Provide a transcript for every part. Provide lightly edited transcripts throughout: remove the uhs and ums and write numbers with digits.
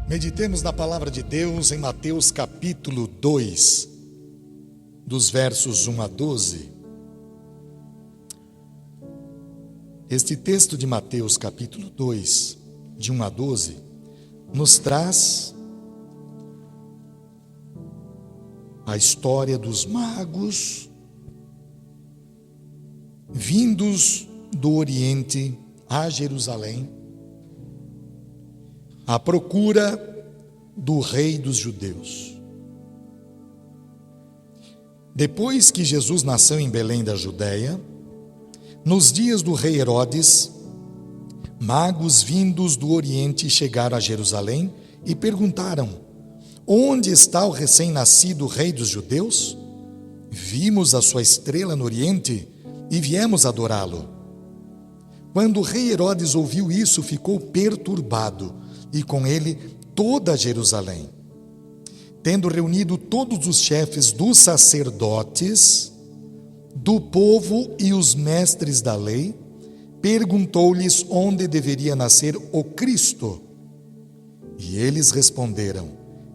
Meditemos na palavra de Deus em Mateus capítulo 2, dos versos 1 a 12. Este texto de Mateus capítulo 2, de 1 a 12, nos traz a história dos magos vindos do Oriente a Jerusalém, à procura do rei dos judeus. Depois que Jesus nasceu em Belém da Judéia, nos dias do rei Herodes, magos vindos do Oriente chegaram a Jerusalém e perguntaram: onde está o recém-nascido rei dos judeus? Vimos a sua estrela no Oriente e viemos adorá-lo. Quando o rei Herodes ouviu isso, ficou perturbado, e com ele toda Jerusalém. Tendo reunido todos os chefes dos sacerdotes, do povo e os mestres da lei, perguntou-lhes onde deveria nascer o Cristo. E eles responderam: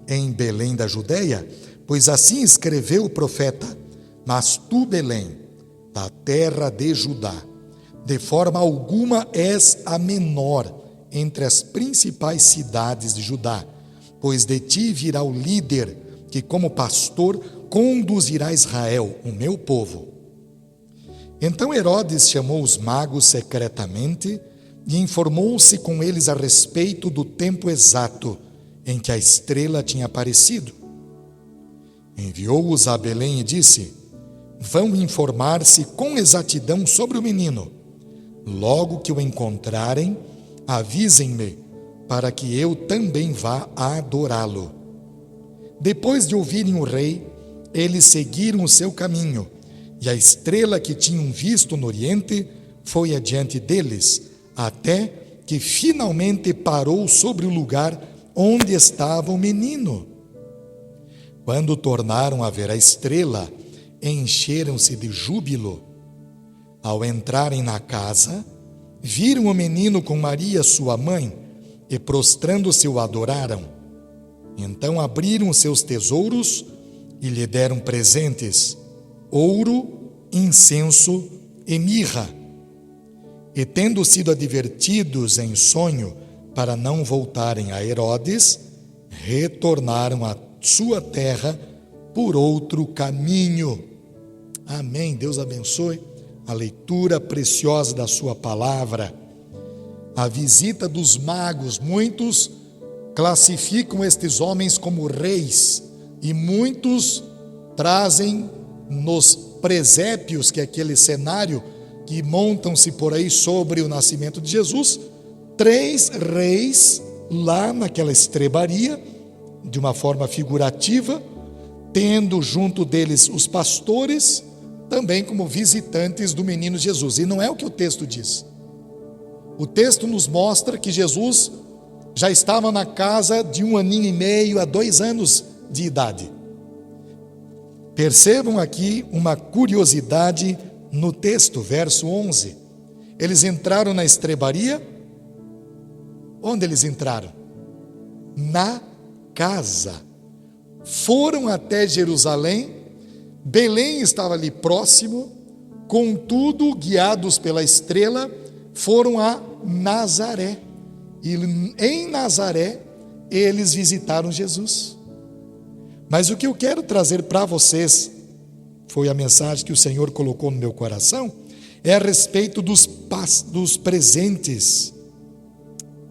em Belém da Judéia, pois assim escreveu o profeta: mas tu, Belém, da terra de Judá, de forma alguma és a menor entre as principais cidades de Judá, pois de ti virá o líder que, como pastor, conduzirá Israel, o meu povo. Então Herodes chamou os magos secretamente e informou-se com eles a respeito do tempo exato em que a estrela tinha aparecido. Enviou-os a Belém e disse: vão informar-se com exatidão sobre o menino. Logo que o encontrarem, avisem-me, para que eu também vá adorá-lo. Depois de ouvirem o rei, eles seguiram o seu caminho, e a estrela que tinham visto no Oriente foi adiante deles, até que finalmente parou sobre o lugar onde estava o menino. Quando tornaram a ver a estrela, encheram-se de júbilo. Ao entrarem na casa, viram o menino com Maria, sua mãe, e prostrando-se o adoraram. Então abriram seus tesouros e lhe deram presentes: ouro, incenso e mirra. E tendo sido advertidos em sonho para não voltarem a Herodes, retornaram à sua terra por outro caminho. Amém. Deus abençoe a leitura preciosa da sua palavra. A visita dos magos, muitos classificam estes homens como reis, e muitos trazem nos presépios, que é aquele cenário que montam-se por aí sobre o nascimento de Jesus, 3 reis lá naquela estrebaria, de uma forma figurativa, tendo junto deles os pastores, também como visitantes do menino Jesus. E não é o que o texto diz. O texto nos mostra que Jesus já estava na casa de 1 aninho e meio a 2 anos de idade. Percebam aqui uma curiosidade no texto, verso 11. Eles entraram na estrebaria. Onde eles entraram? Na casa. Foram até Jerusalém. Belém estava ali próximo, contudo, guiados pela estrela, foram a Nazaré. E em Nazaré, eles visitaram Jesus. Mas o que eu quero trazer para vocês, foi a mensagem que o Senhor colocou no meu coração, é a respeito dos presentes.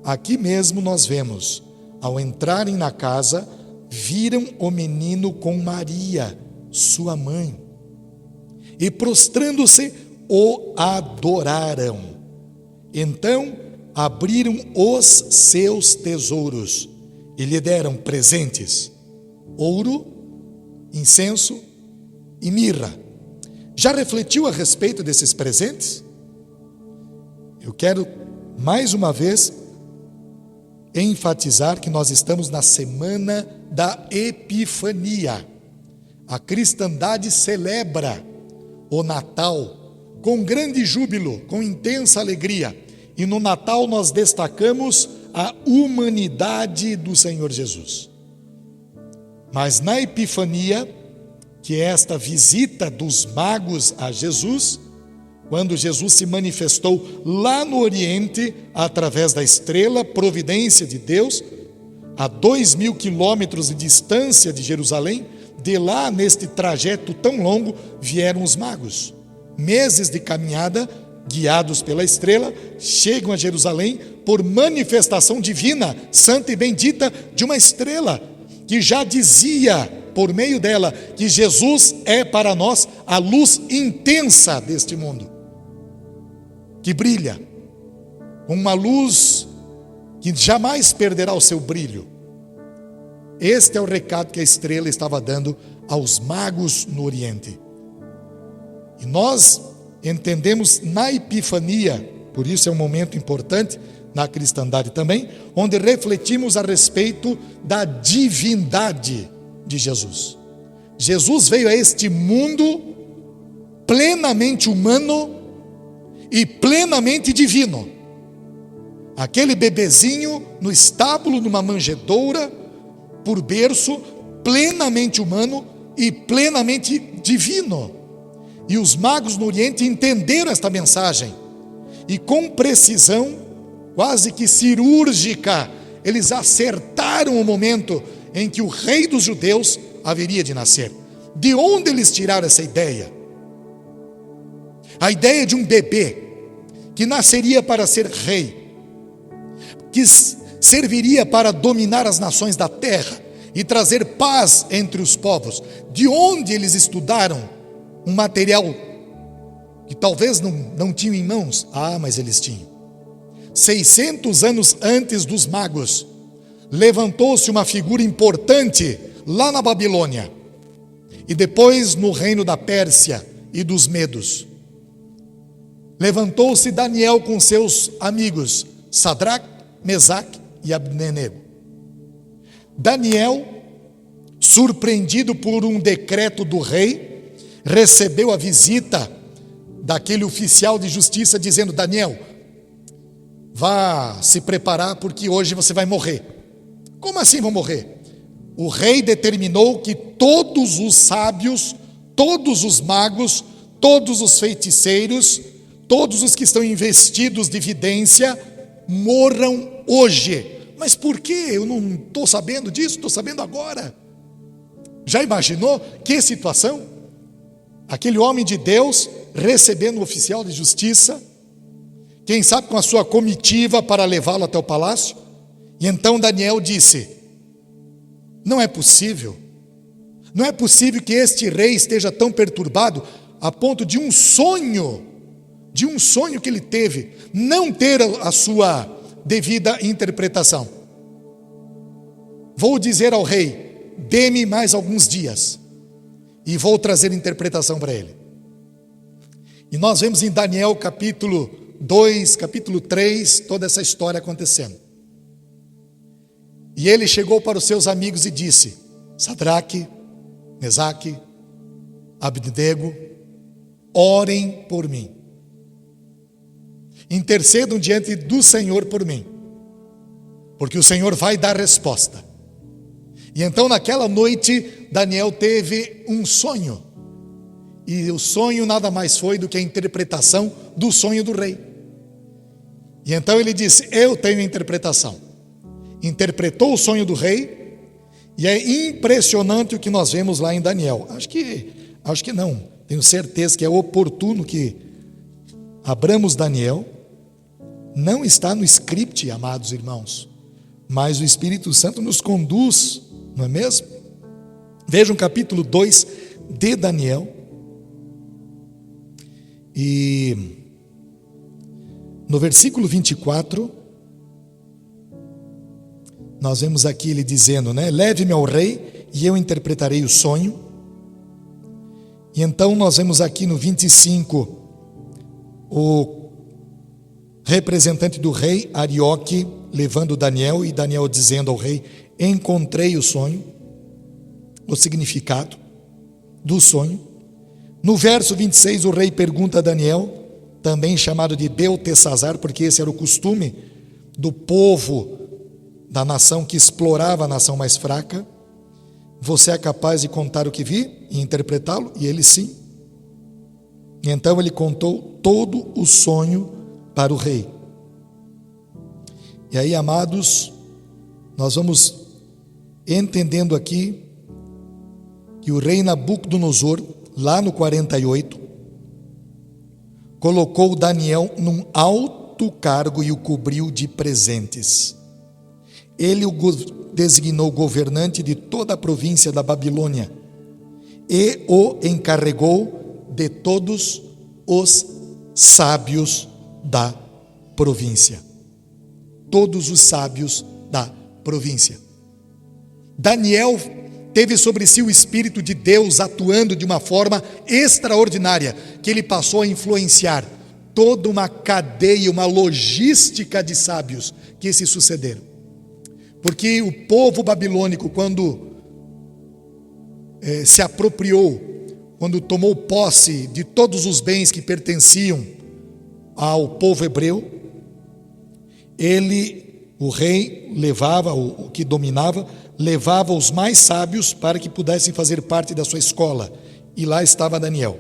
Aqui mesmo nós vemos, ao entrarem na casa, viram o menino com Maria, sua mãe, e prostrando-se o adoraram. Então abriram os seus tesouros e lhe deram presentes: ouro, incenso e mirra. Já refletiu a respeito desses presentes? Eu quero mais uma vez enfatizar que nós estamos na semana da Epifania. A cristandade celebra o Natal com grande júbilo, com intensa alegria. E no Natal nós destacamos a humanidade do Senhor Jesus. Mas na Epifania, que é esta visita dos magos a Jesus, quando Jesus se manifestou lá no Oriente, através da estrela, providência de Deus, a 2.000 quilômetros de distância de Jerusalém, de lá, neste trajeto tão longo, vieram os magos. Meses de caminhada, guiados pela estrela, chegam a Jerusalém por manifestação divina, santa e bendita, de uma estrela, que já dizia, por meio dela, que Jesus é para nós a luz intensa deste mundo, que brilha, uma luz que jamais perderá o seu brilho. Este é o recado que a estrela estava dando aos magos no Oriente. E nós entendemos na Epifania, por isso é um momento importante na cristandade também, onde refletimos a respeito da divindade de Jesus. Jesus veio a este mundo plenamente humano e plenamente divino. Aquele bebezinho no estábulo, numa manjedoura, por berço, plenamente humano e plenamente divino. E os magos no Oriente entenderam esta mensagem e com precisão, quase que cirúrgica, eles acertaram o momento em que o rei dos judeus haveria de nascer. De onde eles tiraram essa ideia? A ideia de um bebê que nasceria para ser rei, que serviria para dominar as nações da terra e trazer paz entre os povos. De onde eles estudaram um material que talvez não tinham em mãos? Mas eles tinham. 600 anos antes dos magos, levantou-se uma figura importante lá na Babilônia e depois no reino da Pérsia e dos Medos. Levantou-se Daniel com seus amigos Sadraque, Mesaque e Abdenego. Daniel, surpreendido por um decreto do rei, recebeu a visita daquele oficial de justiça dizendo: Daniel, vá se preparar porque hoje você vai morrer. Como assim vou morrer? O rei determinou que todos os sábios, todos os magos, todos os feiticeiros, todos os que estão investidos de vidência, morram hoje. Mas por quê? Eu não estou sabendo disso, estou sabendo agora. Já imaginou que situação? Aquele homem de Deus recebendo um oficial de justiça, quem sabe com a sua comitiva para levá-lo até o palácio. E então Daniel disse: não é possível que este rei esteja tão perturbado a ponto de um sonho que ele teve, não ter a sua devida interpretação. Vou dizer ao rei: dê-me mais alguns dias e vou trazer interpretação para ele. E nós vemos em Daniel capítulo 2, capítulo 3, toda essa história acontecendo. E ele chegou para os seus amigos e disse: Sadraque, Mesaque, Abdenego, orem por mim. Intercedam diante do Senhor por mim, porque o Senhor vai dar resposta. E então naquela noite Daniel teve um sonho, e o sonho nada mais foi do que a interpretação do sonho do rei. E então ele disse: eu tenho a interpretação. Interpretou o sonho do rei, e é impressionante o que nós vemos lá em Daniel. Acho que não, tenho certeza que é oportuno que abramos Daniel. Não está no script, amados irmãos, mas o Espírito Santo nos conduz, não é mesmo? Vejam o capítulo 2 de Daniel. E no versículo 24, nós vemos aqui ele dizendo, né? Leve-me ao rei e eu interpretarei o sonho. E então nós vemos aqui no 25, o representante do rei, Arioque, levando Daniel, e Daniel dizendo ao rei: encontrei o sonho, o significado do sonho. No verso 26, o rei pergunta a Daniel, também chamado de Beltesazar, porque esse era o costume do povo da nação que explorava a nação mais fraca: você é capaz de contar o que vi e interpretá-lo? E ele sim. E então ele contou todo o sonho para o rei. E aí, amados, nós vamos entendendo aqui que o rei Nabucodonosor, lá no 48, colocou Daniel num alto cargo e o cobriu de presentes. Ele o designou governante de toda a província da Babilônia e o encarregou de todos os sábios da província. Todos os sábios da província. Daniel teve sobre si o Espírito de Deus atuando de uma forma extraordinária, que ele passou a influenciar toda uma cadeia, uma logística de sábios que se sucederam. Porque o povo babilônico, quando se apropriou, quando tomou posse de todos os bens que pertenciam ao povo hebreu, o rei levava, o que dominava, levava os mais sábios para que pudessem fazer parte da sua escola. E lá estava Daniel.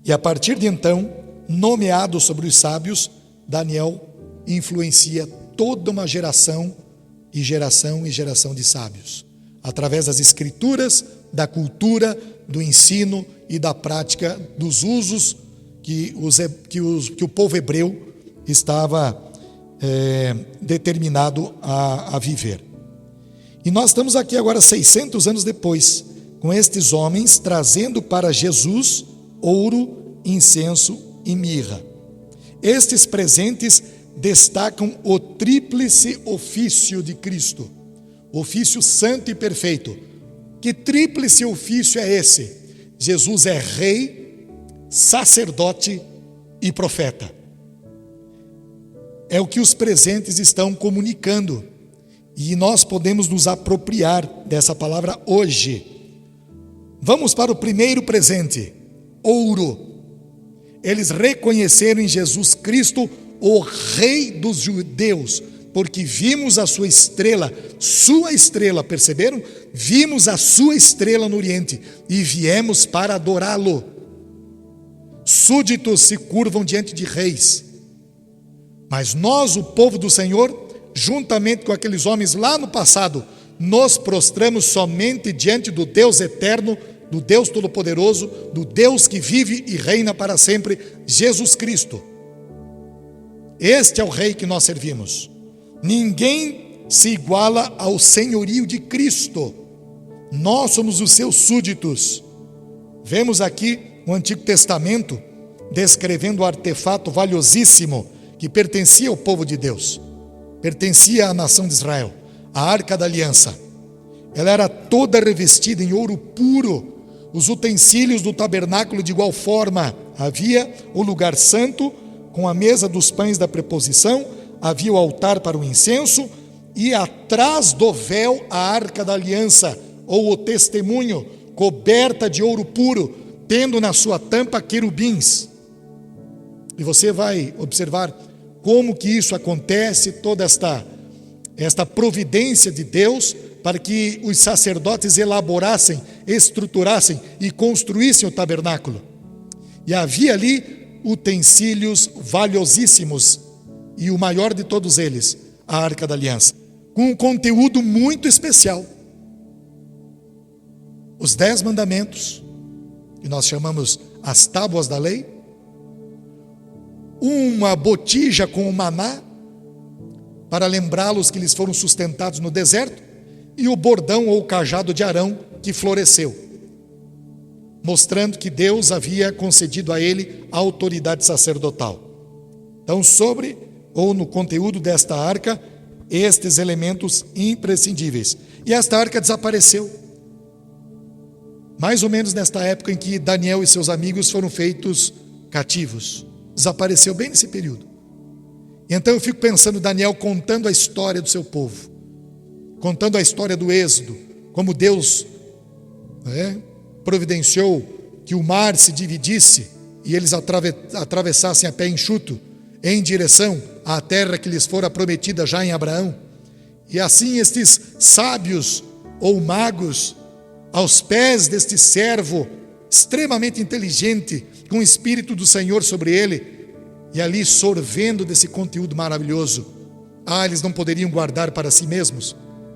E a partir de então, nomeado sobre os sábios, Daniel influencia toda uma geração e geração de sábios, através das escrituras, da cultura, do ensino e da prática dos usos que o povo hebreu estava determinado a viver. E nós estamos aqui agora 600 anos depois, com estes homens trazendo para Jesus ouro, incenso e mirra. Estes presentes destacam o tríplice ofício de Cristo, ofício santo e perfeito. Que tríplice ofício é esse? Jesus é rei, sacerdote e profeta. É o que os presentes estão comunicando. E nós podemos nos apropriar dessa palavra hoje. Vamos para o primeiro presente: ouro. Eles reconheceram em Jesus Cristo o Rei dos Judeus, porque vimos a sua estrela, perceberam? Vimos a sua estrela no Oriente e viemos para adorá-lo. Súditos se curvam diante de reis, mas nós, o povo do Senhor, juntamente com aqueles homens lá no passado, nos prostramos somente diante do Deus eterno, do Deus todo-poderoso, do Deus que vive e reina para sempre, Jesus Cristo. Este é o Rei que nós servimos. Ninguém se iguala ao senhorio de Cristo. Nós somos os seus súditos. Vemos aqui o Antigo Testamento descrevendo o artefato valiosíssimo que pertencia ao povo de Deus, pertencia à nação de Israel, a Arca da Aliança. Ela era toda revestida em ouro puro. Os utensílios do tabernáculo de igual forma. Havia o lugar santo, com a mesa dos pães da preposição, havia o altar para o incenso, e atrás do véu a Arca da Aliança, ou o testemunho, coberta de ouro puro, tendo na sua tampa querubins. E você vai observar como que isso acontece, toda esta providência de Deus, para que os sacerdotes elaborassem, estruturassem e construíssem o tabernáculo. E havia ali utensílios valiosíssimos, e o maior de todos eles, a Arca da Aliança, com um conteúdo muito especial. Os 10 mandamentos, que nós chamamos as tábuas da lei, uma botija com o maná, para lembrá-los que eles foram sustentados no deserto, e o bordão ou cajado de Arão que floresceu, mostrando que Deus havia concedido a ele a autoridade sacerdotal. Então, no conteúdo desta arca, estes elementos imprescindíveis. E esta arca desapareceu, mais ou menos nesta época em que Daniel e seus amigos foram feitos cativos. Desapareceu bem nesse período. Então eu fico pensando Daniel contando a história do seu povo, contando a história do êxodo, como Deus providenciou que o mar se dividisse e eles atravessassem a pé enxuto em direção à terra que lhes fora prometida já em Abraão. E assim estes sábios ou magos, aos pés deste servo extremamente inteligente, com o Espírito do Senhor sobre ele, e ali sorvendo desse conteúdo maravilhoso, eles não poderiam guardar para si mesmos.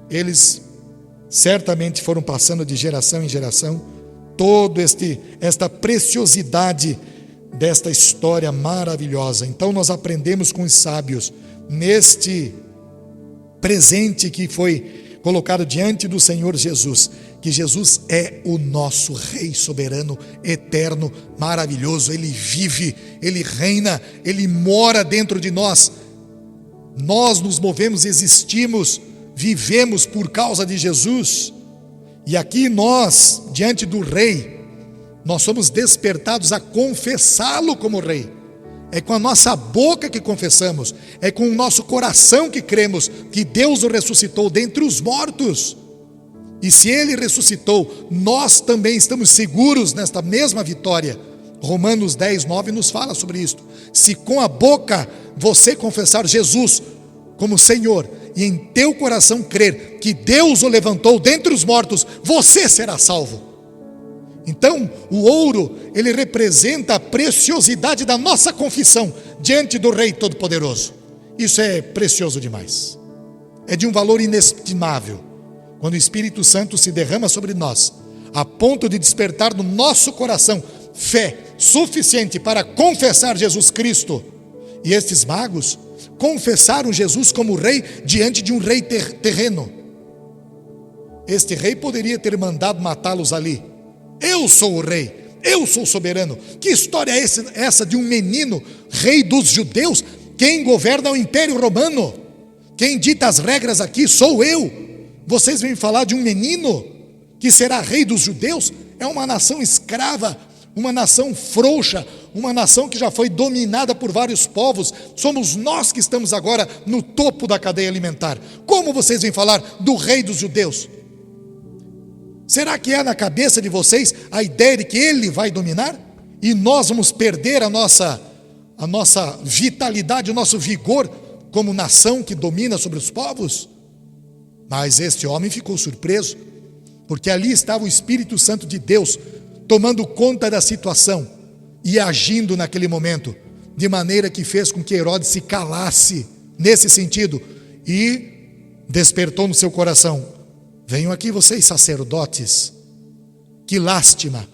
Eles certamente foram passando de geração em geração toda esta preciosidade desta história maravilhosa. Então nós aprendemos com os sábios, neste presente que foi colocado diante do Senhor Jesus, que Jesus é o nosso Rei soberano, eterno, maravilhoso. Ele vive, Ele reina, Ele mora dentro de nós. Nós nos movemos, existimos, vivemos por causa de Jesus. E aqui nós, diante do Rei, nós somos despertados a confessá-lo como Rei. É com a nossa boca que confessamos, é com o nosso coração que cremos que Deus o ressuscitou dentre os mortos. E se Ele ressuscitou, nós também estamos seguros nesta mesma vitória. Romanos 10:9 nos fala sobre isto. Se com a boca você confessar Jesus como Senhor, e em teu coração crer que Deus o levantou dentre os mortos, você será salvo. Então, o ouro, ele representa a preciosidade da nossa confissão diante do Rei Todo-Poderoso. Isso é precioso demais. É de um valor inestimável. Quando o Espírito Santo se derrama sobre nós, a ponto de despertar no nosso coração fé suficiente para confessar Jesus Cristo. E estes magos confessaram Jesus como Rei diante de um rei terreno. Este rei poderia ter mandado matá-los ali. Eu sou o Rei, eu sou o soberano. Que história é essa de um menino, Rei dos judeus? Quem governa o Império Romano? Quem dita as regras aqui sou eu. Vocês vêm falar de um menino que será Rei dos judeus? É uma nação escrava, uma nação frouxa, uma nação que já foi dominada por vários povos. Somos nós que estamos agora no topo da cadeia alimentar. Como vocês vêm falar do Rei dos judeus? Será que é na cabeça de vocês a ideia de que Ele vai dominar? E nós vamos perder a nossa vitalidade, o nosso vigor como nação que domina sobre os povos? Mas este homem ficou surpreso, porque ali estava o Espírito Santo de Deus tomando conta da situação e agindo naquele momento, de maneira que fez com que Herodes se calasse nesse sentido e despertou no seu coração: venham aqui vocês sacerdotes, que lástima,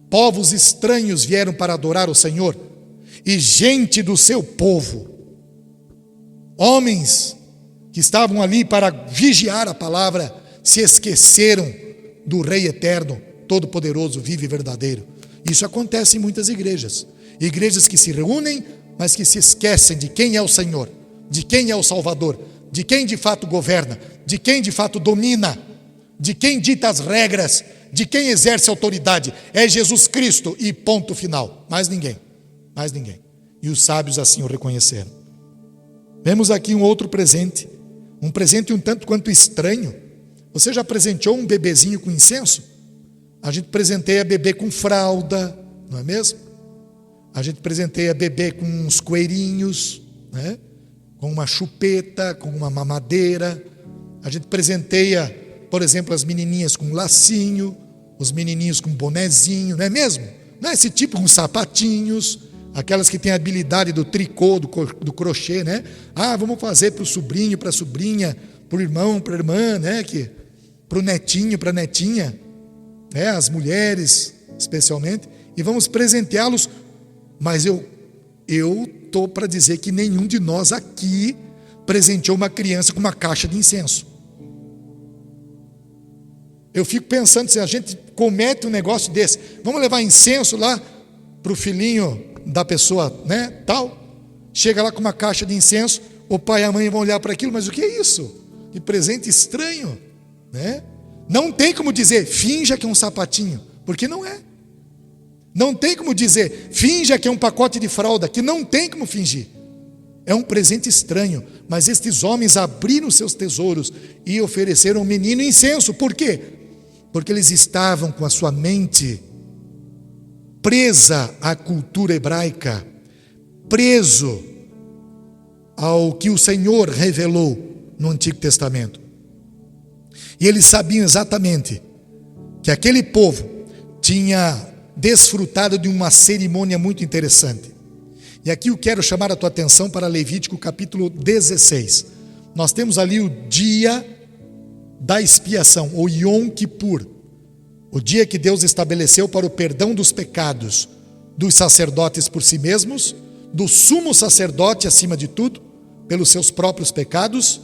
povos estranhos vieram para adorar o Senhor, e gente do seu povo, homens que estavam ali para vigiar a palavra, se esqueceram do Rei eterno, todo-poderoso, vivo e verdadeiro. Isso acontece em muitas igrejas que se reúnem, mas que se esquecem de quem é o Senhor, de quem é o Salvador, de quem de fato governa, de quem de fato domina, de quem dita as regras, de quem exerce autoridade. É Jesus Cristo e ponto final. Mais ninguém, mais ninguém. E os sábios assim o reconheceram. Vemos aqui um outro presente, um presente um tanto quanto estranho. Você já presenteou um bebezinho com incenso? A gente presenteia bebê com fralda, não é mesmo? A gente presenteia bebê com uns coelhinhos, né? Com uma chupeta, com uma mamadeira. A gente presenteia, por exemplo, as menininhas com lacinho, os menininhos com bonezinho, não é mesmo? Não é esse tipo com sapatinhos, aquelas que têm a habilidade do tricô, do crochê, né? Vamos fazer para o sobrinho, para a sobrinha, para o irmão, para a irmã, né? Para o netinho, para a netinha, né? As mulheres, especialmente, e vamos presenteá-los. Mas eu estou para dizer que nenhum de nós aqui presenteou uma criança com uma caixa de incenso. Eu fico pensando, se a gente comete um negócio desse, vamos levar incenso lá para o filhinho da pessoa, né, tal, chega lá com uma caixa de incenso, o pai e a mãe vão olhar para aquilo, mas o que é isso? Que presente estranho, né? Não tem como dizer, finja que é um sapatinho, porque não é. Não tem como dizer, finja que é um pacote de fralda, que não tem como fingir. É um presente estranho, mas estes homens abriram seus tesouros e ofereceram ao menino incenso. Por quê? Porque eles estavam com a sua mente presa à cultura hebraica, preso ao que o Senhor revelou. no Antigo Testamento. E eles sabiam exatamente que aquele povo tinha desfrutado de uma cerimônia muito interessante. E aqui eu quero chamar a tua atenção para Levítico capítulo 16. Nós temos ali o dia da expiação, o Yom Kippur, o dia que Deus estabeleceu para o perdão dos pecados dos sacerdotes por si mesmos, do sumo sacerdote acima de tudo, pelos seus próprios pecados,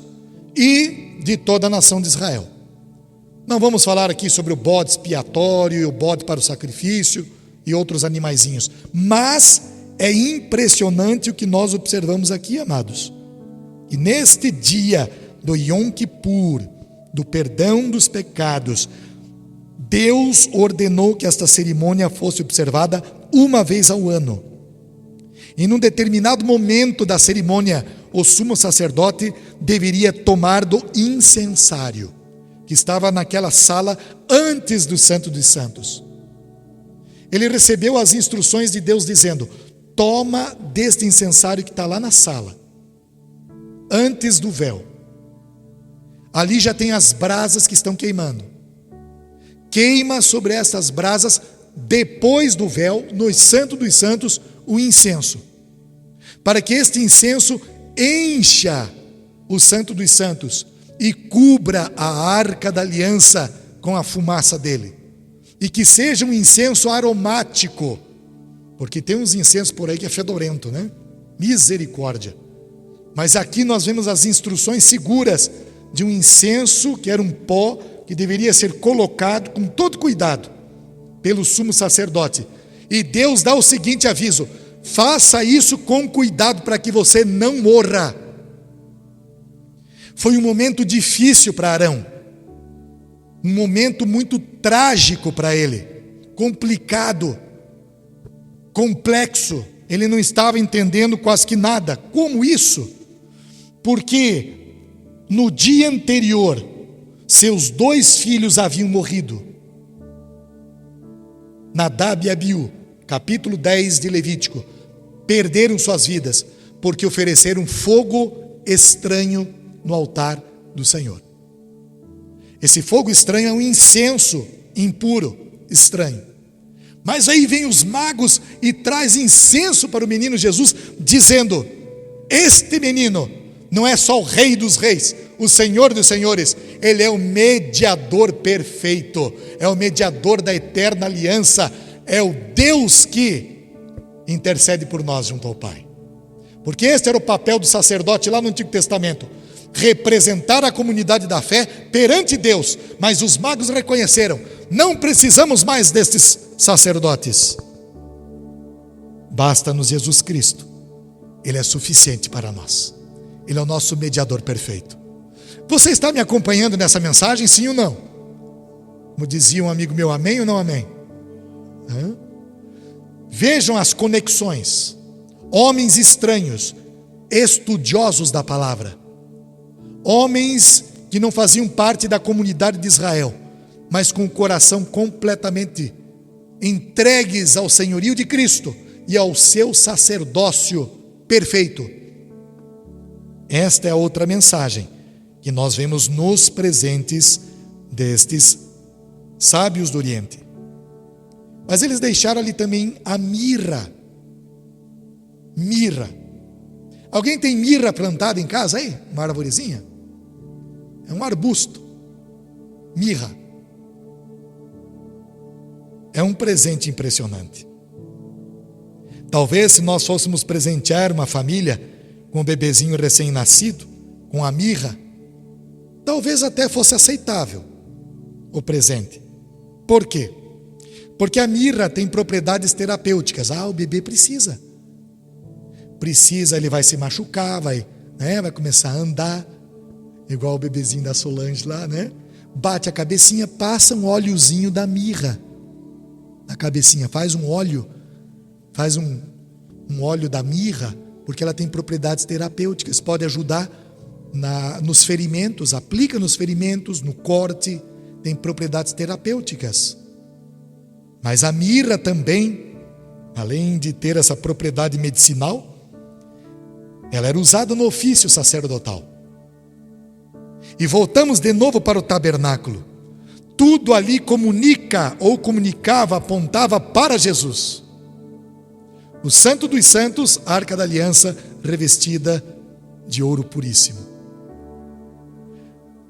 e de toda a nação de Israel. Não vamos falar aqui sobre o bode expiatório e o bode para o sacrifício e outros animaizinhos, mas é impressionante o que nós observamos aqui, amados. E neste dia do Yom Kippur, do perdão dos pecados, Deus ordenou que esta cerimônia fosse observada uma vez ao ano. E num determinado momento da cerimônia, o sumo sacerdote deveria tomar do incensário, que estava naquela sala antes do Santo dos Santos. Ele recebeu as instruções de Deus dizendo: toma deste incensário que está lá na sala, antes do véu. Ali já tem as brasas que estão queimando. Queima sobre essas brasas, depois do véu, no Santo dos Santos, o incenso, para que este incenso encha o Santo dos Santos e cubra a arca da aliança com a fumaça dele, e que seja um incenso aromático, porque tem uns incensos por aí que é fedorento, né? Misericórdia. Mas aqui nós vemos as instruções seguras de um incenso que era um pó que deveria ser colocado com todo cuidado pelo sumo sacerdote. E Deus dá o seguinte aviso: faça isso com cuidado para que você não morra. Foi um momento difícil para Arão, um momento muito trágico para ele, complicado, complexo. Ele não estava entendendo quase que nada. Como isso? Porque no dia anterior, seus 2 filhos haviam morrido. Nadab e Abiú, capítulo 10 de Levítico, perderam suas vidas porque ofereceram fogo estranho no altar do Senhor. Esse fogo estranho é um incenso impuro, estranho. Mas aí vem os magos e traz incenso para o menino Jesus, dizendo: este menino não é só o Rei dos Reis, o Senhor dos Senhores, ele é o mediador perfeito, é o mediador da eterna aliança, é o Deus que intercede por nós junto ao Pai. Porque este era o papel do sacerdote lá no Antigo Testamento: representar a comunidade da fé perante Deus. Mas os magos reconheceram: não precisamos mais destes sacerdotes, basta-nos Jesus Cristo, ele é suficiente para nós, ele é o nosso mediador perfeito. Você está me acompanhando nessa mensagem, sim ou não? Como dizia um amigo meu, amém ou não amém? Vejam as conexões. Homens estranhos, estudiosos da palavra, homens que não faziam parte da comunidade de Israel, mas com o coração completamente entregues ao senhorio de Cristo e ao seu sacerdócio perfeito. Esta é a outra mensagem que nós vemos nos presentes destes sábios do Oriente. Mas eles deixaram ali também a mirra. Mirra. Alguém tem mirra plantada em casa aí? Uma arvorezinha? É um arbusto. Mirra. É um presente impressionante. Talvez se nós fôssemos presentear uma família com um bebezinho recém-nascido, com a mirra, talvez até fosse aceitável o presente. Por quê? Porque a mirra tem propriedades terapêuticas. O bebê precisa, ele vai se machucar, vai começar a andar, igual o bebezinho da Solange lá, bate a cabecinha, passa um óleozinho da mirra na cabecinha, faz um óleo da mirra, porque ela tem propriedades terapêuticas, pode ajudar nos ferimentos, aplica nos ferimentos, no corte, tem propriedades terapêuticas. Mas a mirra também, além de ter essa propriedade medicinal, ela era usada no ofício sacerdotal. E voltamos de novo para o tabernáculo. Tudo ali comunica ou comunicava, apontava para Jesus. O Santo dos Santos, a Arca da Aliança, revestida de ouro puríssimo.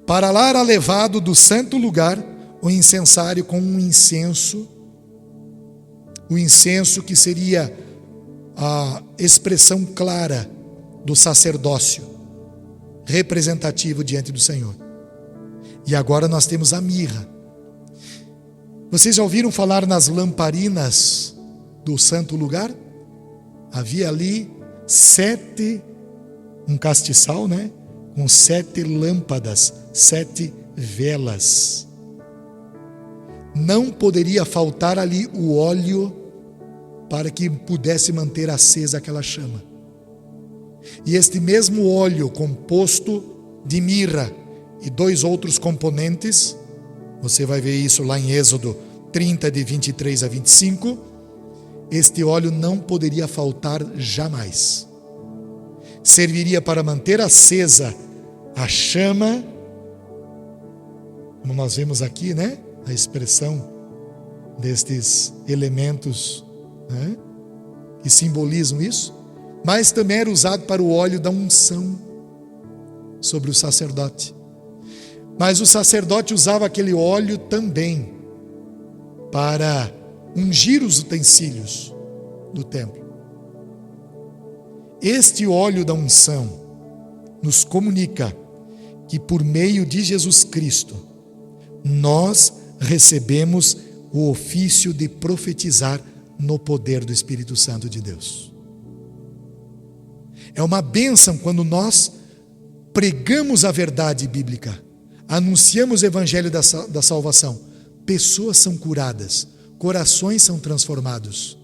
Para lá era levado do santo lugar o incensário com um incenso, o incenso que seria a expressão clara do sacerdócio, representativo diante do Senhor. E agora nós temos a mirra. Vocês já ouviram falar nas lamparinas do santo lugar? Havia ali um castiçal, né? Com 7 lâmpadas, 7 velas. Não poderia faltar ali o óleo para que pudesse manter acesa aquela chama. E este mesmo óleo composto de mirra e 2 outros componentes, você vai ver isso lá em Êxodo 30, de 23 a 25, este óleo não poderia faltar jamais. Serviria para manter acesa a chama, como nós vemos aqui, né? A expressão destes elementos, né? Que simbolizam isso, mas também era usado para o óleo da unção sobre o sacerdote. Mas o sacerdote usava aquele óleo também para ungir os utensílios do templo. Este óleo da unção nos comunica que por meio de Jesus Cristo nós recebemos o ofício de profetizar no poder do Espírito Santo de Deus. É uma bênção quando nós pregamos a verdade bíblica, anunciamos o evangelho da salvação, pessoas são curadas, corações são transformados.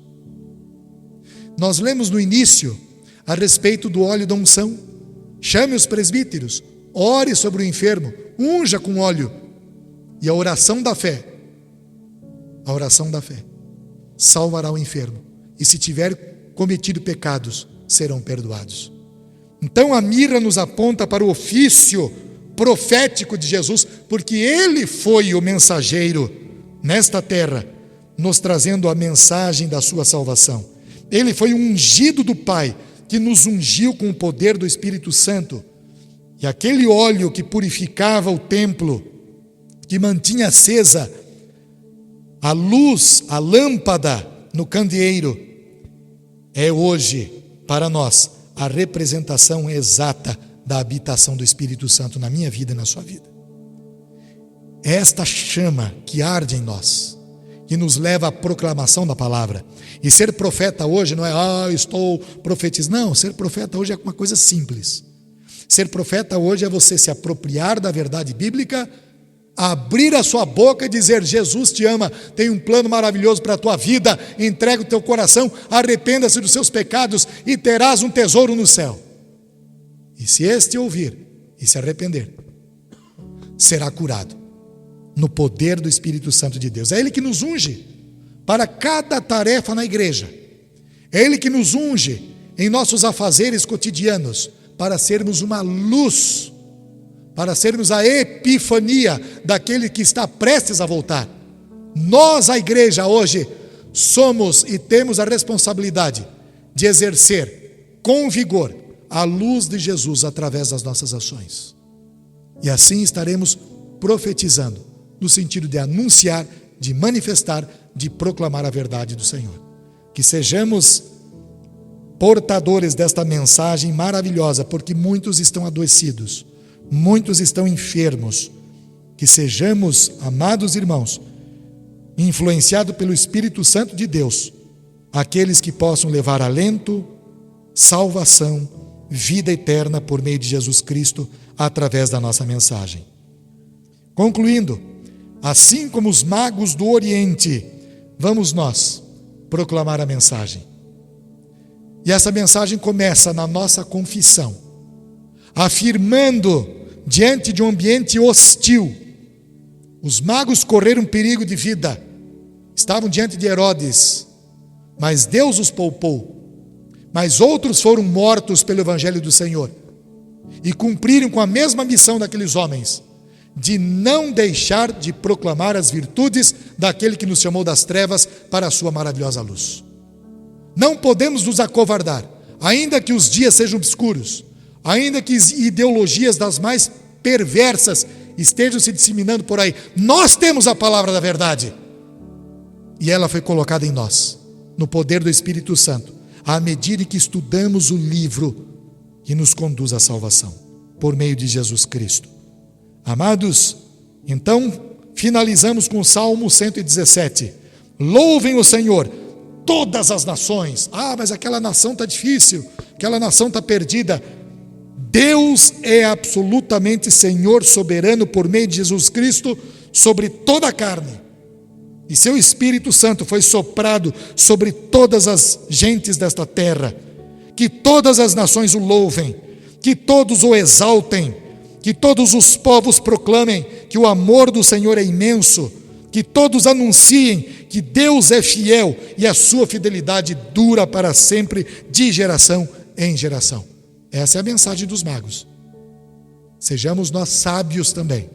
Nós lemos no início a respeito do óleo da unção. Chame os presbíteros, ore sobre o enfermo, unja com óleo. E a oração da fé salvará o enfermo. E se tiver cometido pecados, serão perdoados. Então a mirra nos aponta para o ofício profético de Jesus, porque Ele foi o mensageiro nesta terra, nos trazendo a mensagem da sua salvação. Ele foi o ungido do Pai, que nos ungiu com o poder do Espírito Santo. E aquele óleo que purificava o templo, que mantinha acesa a luz, a lâmpada no candeeiro, é hoje, para nós, a representação exata da habitação do Espírito Santo na minha vida e na sua vida. É esta chama que arde em nós, que nos leva à proclamação da palavra. E ser profeta hoje não é, estou profetizando. Não, ser profeta hoje é uma coisa simples. Ser profeta hoje é você se apropriar da verdade bíblica, abrir a sua boca e dizer: Jesus te ama, tem um plano maravilhoso para a tua vida, entrega o teu coração, arrependa-se dos seus pecados e terás um tesouro no céu. E se este ouvir e se arrepender, será curado no poder do Espírito Santo de Deus. É Ele que nos unge para cada tarefa na igreja. É Ele que nos unge em nossos afazeres cotidianos para sermos uma luz, para sermos a epifania daquele que está prestes a voltar. Nós, a igreja, hoje, somos e temos a responsabilidade de exercer com vigor a luz de Jesus através das nossas ações. E assim estaremos profetizando, no sentido de anunciar, de manifestar, de proclamar a verdade do Senhor. Que sejamos portadores desta mensagem maravilhosa, porque muitos estão adoecidos, muitos estão enfermos. Que sejamos, amados irmãos, influenciados pelo Espírito Santo de Deus, aqueles que possam levar alento, salvação, vida eterna por meio de Jesus Cristo, através da nossa mensagem. Concluindo, assim como os magos do Oriente, vamos nós proclamar a mensagem. E essa mensagem começa na nossa confissão, afirmando diante de um ambiente hostil. Os magos correram perigo de vida, estavam diante de Herodes, mas Deus os poupou. Mas outros foram mortos pelo Evangelho do Senhor. e cumprirem com a mesma missão daqueles homens, de não deixar de proclamar as virtudes daquele que nos chamou das trevas para a sua maravilhosa luz. Não podemos nos acovardar, ainda que os dias sejam obscuros, ainda que ideologias das mais perversas estejam se disseminando por aí. Nós temos a palavra da verdade, e ela foi colocada em nós, no poder do Espírito Santo, à medida que estudamos o livro que nos conduz à salvação, por meio de Jesus Cristo. Amados, então finalizamos com o Salmo 117. Louvem o Senhor, todas as nações. Mas aquela nação está difícil, aquela nação está perdida. Deus é absolutamente Senhor soberano por meio de Jesus Cristo sobre toda a carne. E seu Espírito Santo foi soprado sobre todas as gentes desta terra. Que todas as nações o louvem, que todos o exaltem, que todos os povos proclamem que o amor do Senhor é imenso, que todos anunciem que Deus é fiel e a sua fidelidade dura para sempre, de geração em geração. Essa é a mensagem dos magos. Sejamos nós sábios também.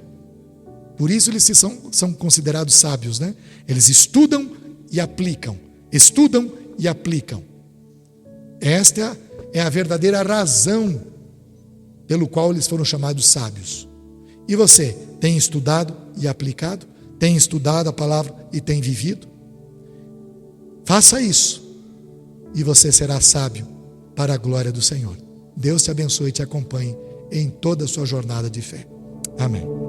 Por isso eles são considerados sábios, né? Eles estudam e aplicam. Estudam e aplicam. Esta é a verdadeira razão pelo qual eles foram chamados sábios. E você, tem estudado e aplicado? Tem estudado a palavra e tem vivido? Faça isso e você será sábio para a glória do Senhor. Deus te abençoe e te acompanhe em toda a sua jornada de fé. Amém.